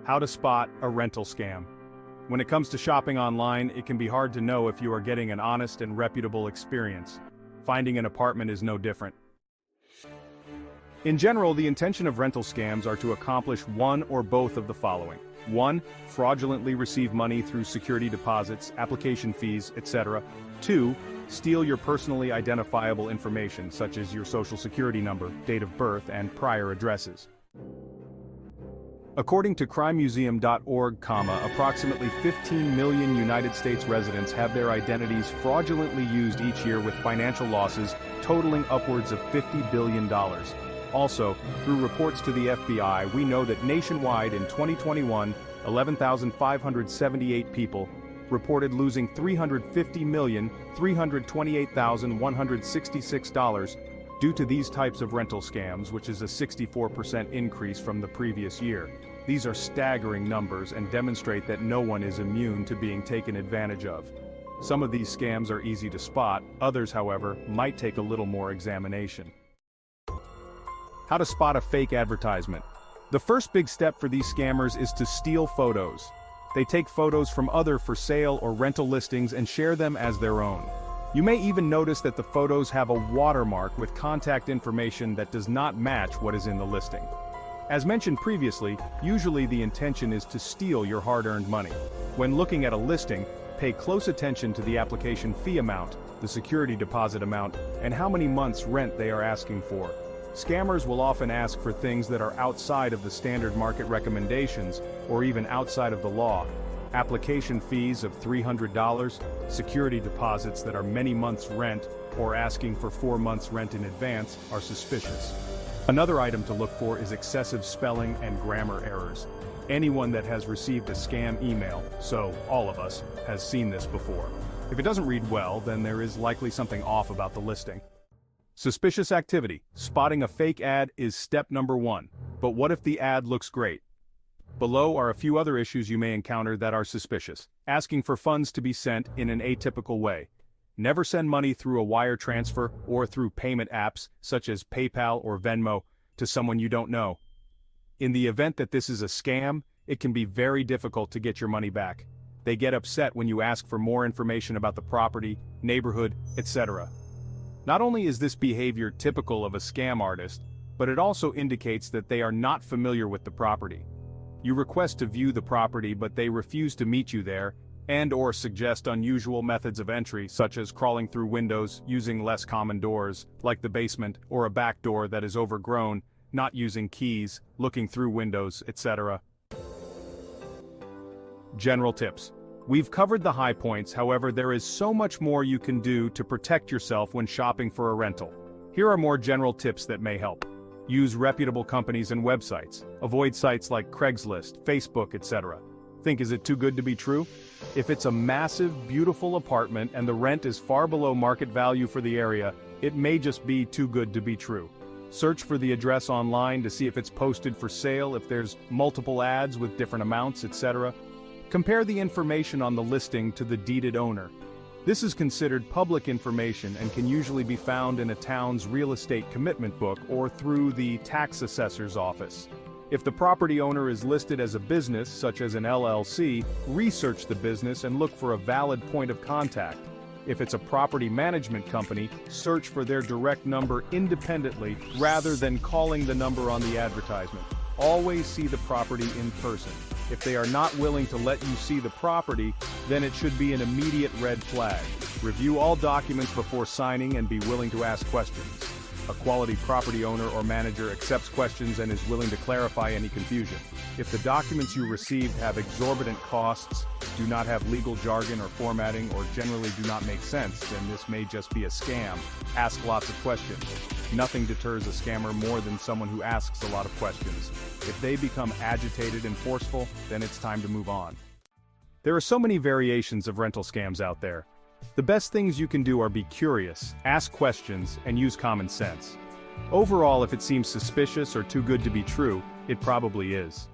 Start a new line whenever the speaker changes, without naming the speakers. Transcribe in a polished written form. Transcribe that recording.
How to spot a rental scam. When it comes to shopping online, it can be hard to know if you are getting an honest and reputable experience. Finding an apartment is no different. In general, the intention of rental scams are to accomplish one or both of the following. 1. Fraudulently receive money through security deposits, application fees, etc. 2. Steal your personally identifiable information such as your social security number, date of birth, and prior addresses. According to crimemuseum.org, approximately 15 million United States residents have their identities fraudulently used each year with financial losses totaling upwards of $50 billion. Also, through reports to the FBI, we know that nationwide in 2021, 11,578 people reported losing $350,328,166 due to these types of rental scams, which is a 64% increase from the previous year. These are staggering numbers and demonstrate that no one is immune to being taken advantage of. Some of these scams are easy to spot, others, however, might take a little more examination. How to spot a fake advertisement. The first big step for these scammers is to steal photos. They take photos from other for sale or rental listings and share them as their own. You may even notice that the photos have a watermark with contact information that does not match what is in the listing. As mentioned previously, usually the intention is to steal your hard-earned money. When looking at a listing, pay close attention to the application fee amount, the security deposit amount, and how many months' rent they are asking for. Scammers will often ask for things that are outside of the standard market recommendations, or even outside of the law. Application fees of $300, security deposits that are many months' rent, or asking for 4 months' rent in advance are suspicious. Another item to look for is excessive spelling and grammar errors. Anyone that has received a scam email, so all of us, has seen this before. If it doesn't read well, then there is likely something off about the listing. Suspicious activity. Spotting a fake ad is step number 1. But what if the ad looks great? Below are a few other issues you may encounter that are suspicious. Asking for funds to be sent in an atypical way. Never send money through a wire transfer or through payment apps such as PayPal or Venmo to someone you don't know. In the event that this is a scam, it can be very difficult to get your money back. They get upset when you ask for more information about the property, neighborhood, etc. Not only is this behavior typical of a scam artist, but it also indicates that they are not familiar with the property. You request to view the property, but they refuse to meet you there, and/or suggest unusual methods of entry such as crawling through windows, using less common doors, like the basement, or a back door that is overgrown, not using keys, looking through windows, etc. General tips. We've covered the high points, however, there is so much more you can do to protect yourself when shopping for a rental. Here are more general tips that may help. Use reputable companies and websites. Avoid sites like Craigslist, Facebook, etc. Think, is it too good to be true? If it's a massive, beautiful apartment and the rent is far below market value for the area, it may just be too good to be true. Search for the address online to see if it's posted for sale, if there's multiple ads with different amounts, etc. Compare the information on the listing to the deeded owner. This is considered public information and can usually be found in a town's real estate commitment book or through the tax assessor's office. If the property owner is listed as a business, such as an LLC, research the business and look for a valid point of contact. If it's a property management company, search for their direct number independently rather than calling the number on the advertisement. Always see the property in person. If they are not willing to let you see the property, then it should be an immediate red flag. Review all documents before signing and be willing to ask questions. A quality property owner or manager accepts questions and is willing to clarify any confusion. If the documents you received have exorbitant costs, do not have legal jargon or formatting, or generally do not make sense, then this may just be a scam. Ask lots of questions. Nothing deters a scammer more than someone who asks a lot of questions. If they become agitated and forceful, then it's time to move on. There are so many variations of rental scams out there. The best things you can do are be curious, ask questions, and use common sense. Overall, if it seems suspicious or too good to be true, it probably is.